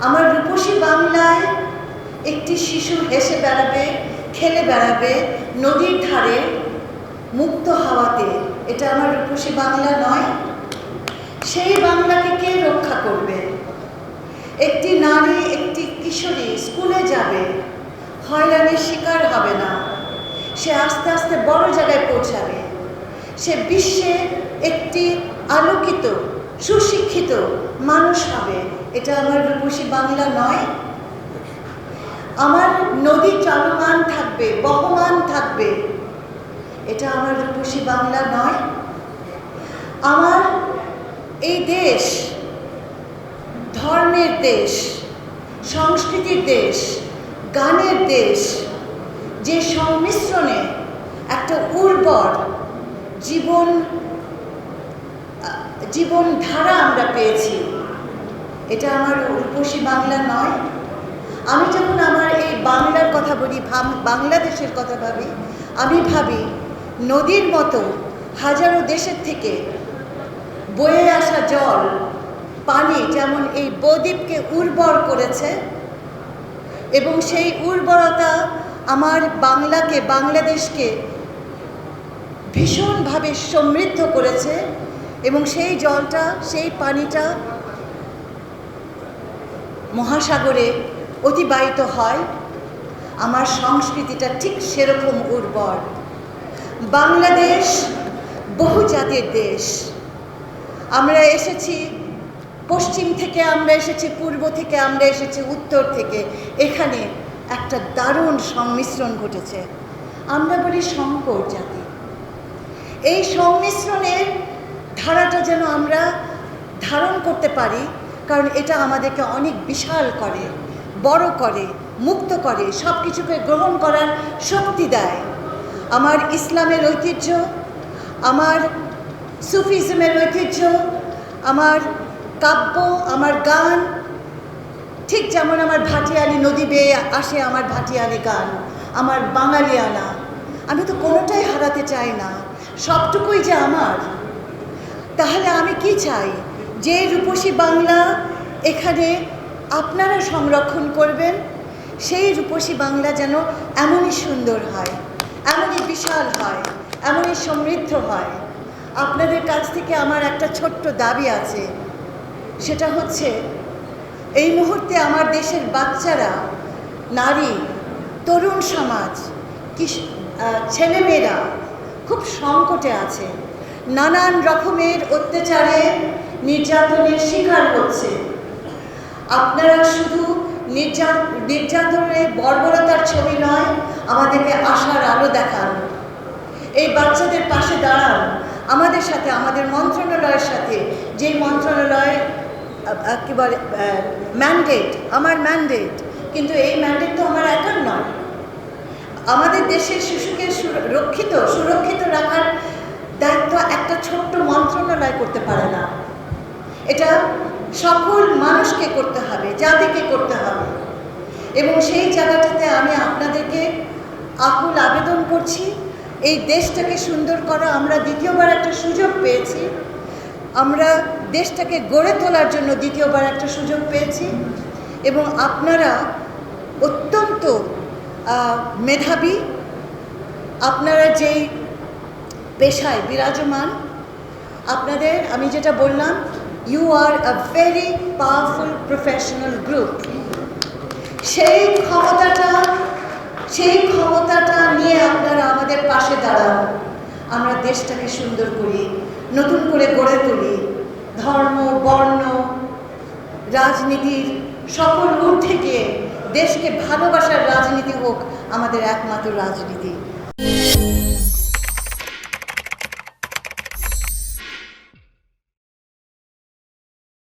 আমার রূপসী বাংলায় একটি শিশু হেসে বেড়াবে, খেলে বেড়াবে নদীর ধারে মুক্ত হাওয়াতে। এটা আমার রূপসী বাংলা নয়? সেই বাংলাকে কে রক্ষা করবে? একটি নারী, একটি কিশোরী স্কুলে যাবে, হয়রানির শিকার হবে না, সে আস্তে আস্তে বড় জায়গায় পৌঁছাবে, সে বিশ্বে একটি আলোকিত সুশিক্ষিত মানুষ হবে। এটা আমার রূপসী বাংলা নয়? আমার নদী চলমান থাকবে, বহমান থাকবে, এটা আমার রূপসী বাংলা নয়? আমার এই দেশ ধর্মের দেশ, সংস্কৃতির দেশ, গানের দেশ, যে সংমিশ্রণে একটা উর্বর জীবনধারা আমরা পেয়েছি, এটা আমার রূপসী বাংলা নয়? আমি যখন আমার এই বাংলার কথা বলি, বাংলাদেশের কথা ভাবি, আমি ভাবি নদীর মতো হাজারো দেশের থেকে বয়ে আসা জল, পানি যেমন এই বদ্বীপকে উর্বর করেছে, এবং সেই উর্বরতা আমার বাংলাকে, বাংলাদেশকে ভীষণভাবে সমৃদ্ধ করেছে, এবং সেই জলটা, সেই পানিটা মহাসাগরে অতিবাহিত হয়। আমার সংস্কৃতিটা ঠিক সেরকম উর্বর। বাংলাদেশ বহু জাতির দেশ। আমরা এসেছি পশ্চিম থেকে, আমরা এসেছি পূর্ব থেকে, আমরা এসেছি উত্তর থেকে। এখানে একটা দারুণ সংমিশ্রণ ঘটেছে। আমরা বলি সংকর জাতি। এই সংমিশ্রণের ধারাটা যেন আমরা ধারণ করতে পারি, কারণ এটা আমাদেরকে অনেক বিশাল করে, বড় করে, মুক্ত করে, সব কিছুকে গ্রহণ করার শক্তি দেয়। আমার ইসলামের ঐতিহ্য, আমার সুফিজমের ঐতিহ্য, আমার কাব্য, আমার গান, ঠিক যেমন আমার ভাটিয়ালি নদী বেয়ে আসে আমার ভাটিয়ালি গান, আমার বাঙালিয়ানা, আমি তো কোনোটাই হারাতে চাই না, সবটুকুই যে আমার। তাহলে আমি কি চাই? যে রূপসী বাংলা এখানে আপনারা সংরক্ষণ করবেন, সেই রূপসী বাংলা যেন এমনই সুন্দর হয়, এমনই বিশাল হয়, এমনই সমৃদ্ধ হয়। আপনাদের কাছ থেকে আমার একটা ছোট্ট দাবি আছে, সেটা হচ্ছে এই মুহূর্তে আমার দেশের বাচ্চারা, নারী, তরুণ সমাজ, ছেলেমেয়েরা খুব সংকটে আছে, নানান রকমের অত্যাচারে, নির্যাতনের শিকার হচ্ছে। আপনারা শুধু নির্যাতনের বর্বরতার ছবি নয়, আমাদেরকে আশার আলো দেখান, এই বাচ্চাদের পাশে দাঁড়ান, আমাদের সাথে, আমাদের মন্ত্রণালয়ের সাথে, যেই মন্ত্রণালয় কি বলে ম্যান্ডেট, আমার ম্যান্ডেট, কিন্তু এই ম্যান্ডেট তো আমার একার নয়। আমাদের দেশের শিশুকে সুরক্ষিত রাখার দায়িত্ব একটা ছোট্ট মন্ত্রণালয় করতে পারে না। এটা সকল মানুষকে করতে হবে, জাতিকে করতে হবে। এবং সেই জায়গাটাতে আমি আপনাদেরকে আকুল আবেদন করছি, এই দেশটাকে সুন্দর করা। আমরা দ্বিতীয়বার একটা সুযোগ পেয়েছি, আমরা দেশটাকে গড়ে তোলার জন্য দ্বিতীয়বার একটা সুযোগ পেয়েছি, এবং আপনারা অত্যন্ত মেধাবী, আপনারা যেই পেশায় বিরাজমান, আপনাদের, আমি যেটা বললাম, you are a very powerful professional group. সেই ক্ষমতাটা নিয়ে আপনারা আমাদের পাশে দাঁড়ান, আমরা দেশটাকে সুন্দর করি, নতুন করে গড়ে তুলি। ধর্ম, বর্ণ, রাজনীতির সকল ঊর্ধ্বে গিয়ে দেশকে ভালোবাসার রাজনীতি হোক আমাদের একমাত্র রাজনীতি।